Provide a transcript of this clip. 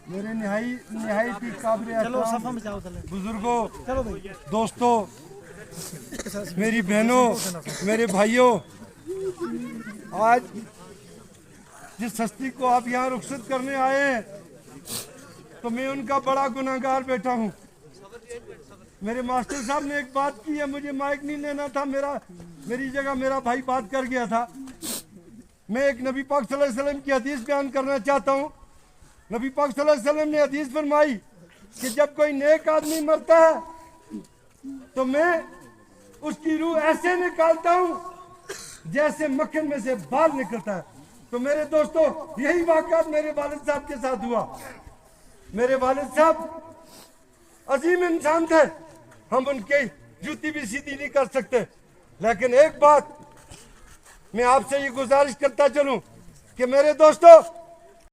मेरे निहायती काबिल बुजुर्गों, दोस्तों, मेरी बहनों, मेरे भाइयों, आज जिस हस्ती को आप यहाँ रुखसत करने आए हैं तो मैं उनका बड़ा गुनाहगार बैठा हूँ। मेरे मास्टर साहब ने एक बात की है, मुझे माइक नहीं लेना था, मेरी जगह मेरा भाई बात कर गया था। मैं एक नबी पाक सल्लल्लाहु अलैहि वसल्लम की हदीस बयान करना चाहता हूँ। नबी पाक सल्लल्लाहु अलैहि वसल्लम ने हदीस फरमाई कि जब कोई नेक आदमी मरता है तो मैं उसकी रूह ऐसे निकालता हूँ जैसे मक्खन में से बाल निकलता है। तो मेरे दोस्तों, यही वाक़यात मेरे वालिद साहब के साथ हुआ। मेरे वालिद साहब अजीम इंसान थे, हम उनके जूती भी सीधी नहीं कर सकते। लेकिन एक बात मैं आपसे ये गुजारिश करता चलूं कि मेरे दोस्तों,